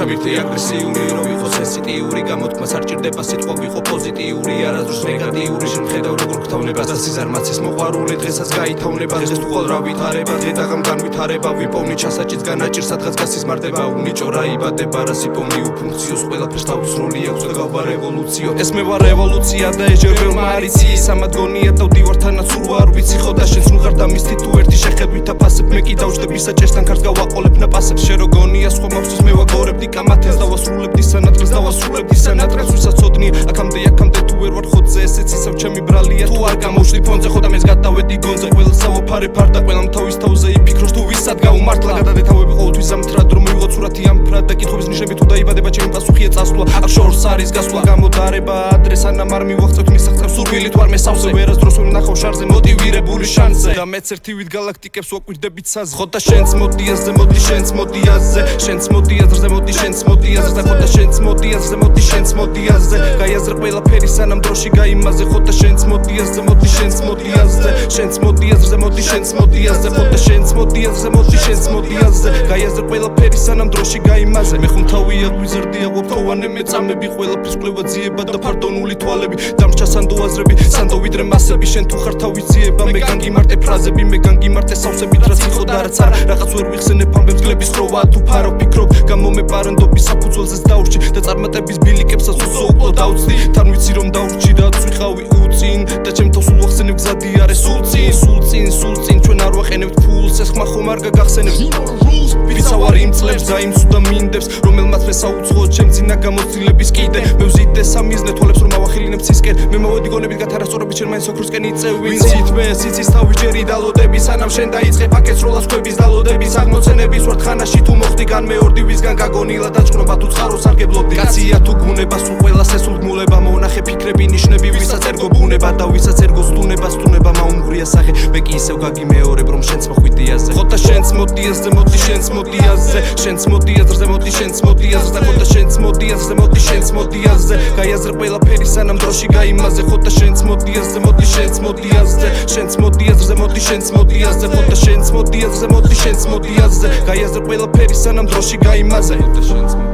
ჩამირთე აგრესიული რომ ვიყო სენსიტიური გამოთქმას არ ჭირდება სიტყვა ვიყო პოზიტიური არასდროს ნეგატიური შემხედავ როგორ გთავნება და სიზარმაცის მოყვარული დღესაც გაითავნება დღეს თუ ყოველ რა ვითარება დღე დაღამ განვითარება ვიპოვნი ჩასაჭიც განაჭირს სადღაც გასიზმარდება უნიჭო რა იბადება რა სიპოვნი უფუნქციოს ყველაფერს თავის როლი აქვს და გავბა რევოლუციო ეს მე ვარ რევოლუცია და ეს ჯერ ბევრმა არ იცი სამადგონია და ვდივარ თანაც სულ არ ვიცი ხო და შენს ნუ ხარ და მისთი თუ ერთი შეხედვით აფასებ მე კი დავждები საჭესთან ქარს გავაყოლებ ნაპასებს შე როგონია სხვა მავსის მე ვაგორებდი კამათებს დავასრულებდი სანატრელს დავასრულებდი სანატრელს ვისაცოდნია აქამდე თუ ვერ ვარ ხოძე ესეც ისევ ჩემი ბრალია თუ არ გამოშვი ფონზე ხო და მეს გადავედი გონზე ყველა სავაფარე ფარდა ყველამ თავის თავზე იფიქროს თუ ვისად გაუმართლა გადადე თავები ყოველთვის ამთრად რომ მივიღოთ სურათი ამ ფრად და კითხვის ნიშნები თუ დაიბადება ჩემი პასუხია წასვლა აქ შორს არის გასვლა გამოდარება ადრე სანამ არ მივახცევთ მისაღწევს სურვილი თუ არ მესავსე ვერასდროს ვერ ნახავ შარზე მოტივირებული შანსზე და მეც ერთივით გალაქტიკებს ვაკვირდებით საზ ხო და შენც მოდი აზზე მოდი შენც მოდი აზზე შენც მოდი აზზე მოდი შენც მოდი აზზე ხო და შენც მოდი აზზე მოდი შენც მოდი აზზე გაიაზრე ყველაფერი სანამ დროში გაიმაზე ხო და შენც მოდი აზზე მოდი შენც მოდი აზზე შენც მოდი აზზე მოდი შენც მოდი აზზე ხო და შენც მოდი აზზე მოდი შენც მოდი აზზე გაიაზრე ყველაფერი სანამ დროში გაიმაზე მე ხომ თავია გვიზრდია ყოფოვანე მეწამები ყველაფერს კვლევა ძიება და ფარდონული თვალები დამრჩა სანდო აზრები სანდო ვიდრე მასები შენ თუ ხარ თავი ძიება მე განგიმარტე ფრაზები მე განგიმარტე სავსებით რაც იყო და რაც არა რაღაც ვერ ვიხსენებ ამბებს გლების ხროვა თუ ფარო ფიქრობ გამომეპარანდობის საფუძველზეც დაურჩი და წარმატების ბილიკებსაც უსო უკლო დავწდი თან ვიცი რომ დაურჩი და წვიხავი უწინ და ჩემ თავს სულ ვახსენებ გზადი არის სულ წინ ჩვენ არ ვაყენებთ ფულს ეს ხმა ხომ არ გაგახსენებს ვიცავარ იმ წლებს და იმ სუდა მინდებს რომელმაც მე საუცხოოდ შემძინა გამოცდილების კიდე მე ვზიდე სამიზნე თვალებს რომ ავახილინებ ცისკენ მე მოვედი გონებით გათარასწორებით შენ მაინც ოქროსკენ იწევ ვინც ითმე სიცის თავი ჯერი დალოდები სანამ შენ დაიწყე პაკეტს როლას ხვების დალოდების აღმოცენების ვარ თხანაში თუ მოხდი განმეორდი ვისგან გაგონილა დაჭკნობა თუ წყაროს სარგებლობდი კაცია თუ გუნება სულ ყველას ესულ გმულება მონახე ფიქრები ნიშნები ვისაც ერგო ბუნება და ვისაც ერგო სტუნება მაუნღრია სახე მე კი ისევ გაგიმეორებ რომ შენც მოხვიდი აზზე ხო და შენც მოდი აზზე მოდი შენც მოდი აზზე შენც მოდი აზზე მოდი შენც მოდი აზზე ხო და შენც მოდი აზზე მოდი შენც მოდი აზზე გაიაზრე ყველაფერი სანამ დროში გაიმაზე ხო და შენც მოდი აზზე მოდი შენც მოდი აზზე შენც მოდი აზზე მოდი შენც მოდი აზზე ხო და შენც მოდი აზზე მოდი შენც მოდი აზზე გაიაზრე ყველაფერი სანამ დროში გაიმაზე ხო და შენც